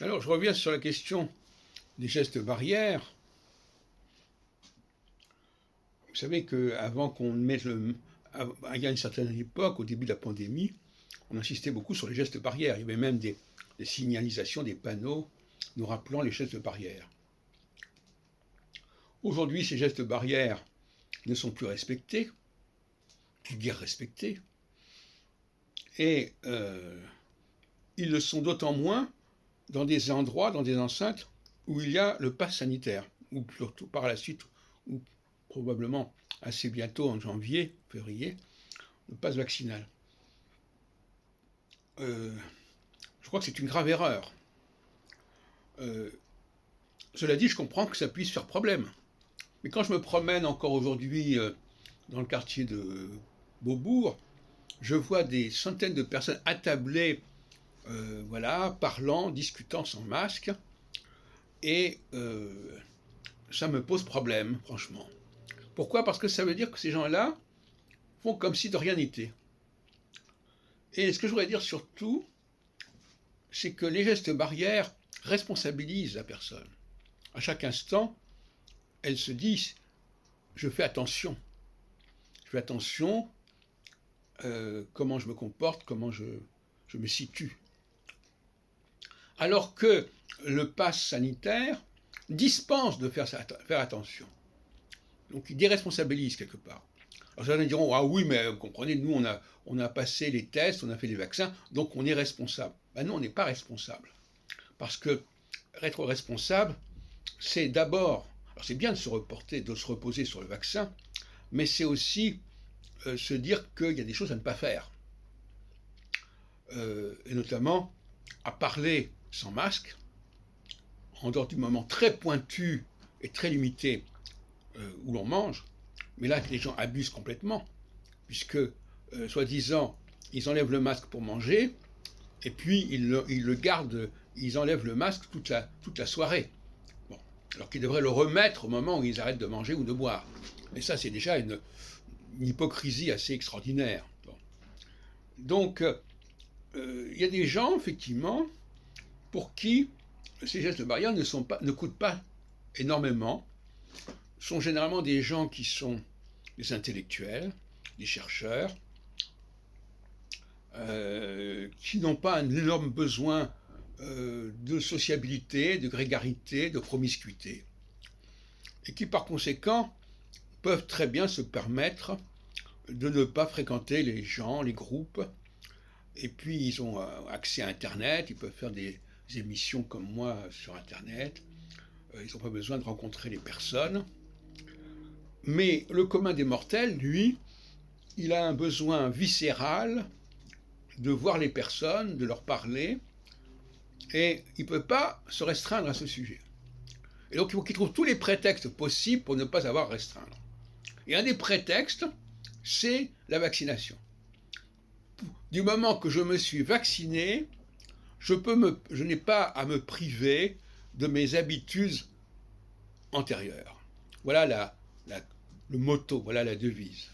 Alors, je reviens sur la question des gestes barrières. Vous savez qu'avant qu'on mette il y a une certaine époque, au début de la pandémie, on insistait beaucoup sur les gestes barrières. Il y avait même des signalisations, des panneaux nous rappelant les gestes barrières. Aujourd'hui, ces gestes barrières ne sont plus respectés, plus guère respectés, et ils le sont d'autant moins dans des endroits, dans des enceintes où il y a le pass sanitaire, ou plutôt par la suite, ou probablement assez bientôt en janvier, février, le pass vaccinal. Je crois que c'est une grave erreur. Cela dit, je comprends que ça puisse faire problème. Mais quand je me promène encore aujourd'hui dans le quartier de Beaubourg, je vois des centaines de personnes attablées, parlant, discutant sans masque, et ça me pose problème, franchement. Pourquoi ? Parce que ça veut dire que ces gens-là font comme si de rien n'était. Et ce que je voudrais dire surtout, c'est que les gestes barrières responsabilisent la personne. À chaque instant, elle se dit « je fais attention ». Je fais attention comment je me comporte, comment je me situe. Alors que le pass sanitaire dispense de faire attention. Donc il déresponsabilise quelque part. Alors certains diront « ah oui, mais vous comprenez, nous on a passé les tests, on a fait les vaccins, donc on est responsable ». Ben non, on n'est pas responsable. Parce que être responsable, c'est d'abord, alors c'est bien de se reposer sur le vaccin, mais c'est aussi se dire qu'il y a des choses à ne pas faire. Et notamment à parler sans masque, en dehors du moment très pointu et très limité où l'on mange, mais là les gens abusent complètement, puisque soi-disant ils enlèvent le masque pour manger, et puis ils le gardent, ils enlèvent le masque toute la soirée. Bon, alors qu'ils devraient le remettre au moment où ils arrêtent de manger ou de boire. Mais ça c'est déjà une hypocrisie assez extraordinaire. Bon. Donc il y a des gens effectivement pour qui ces gestes barrières ne coûtent pas énormément, sont généralement des gens qui sont des intellectuels, des chercheurs, qui n'ont pas un énorme besoin de sociabilité, de grégarité, de promiscuité, et qui par conséquent peuvent très bien se permettre de ne pas fréquenter les gens, les groupes, et puis ils ont accès à Internet, ils peuvent faire des émissions comme moi sur Internet, ils n'ont pas besoin de rencontrer les personnes. Mais le commun des mortels, lui, il a un besoin viscéral de voir les personnes, de leur parler, et il ne peut pas se restreindre à ce sujet. Et donc il faut qu'il trouve tous les prétextes possibles pour ne pas avoir à restreindre. Et un des prétextes, c'est la vaccination. Du moment que je me suis vacciné, je n'ai pas à me priver de mes habitudes antérieures. Voilà le motto, voilà la devise.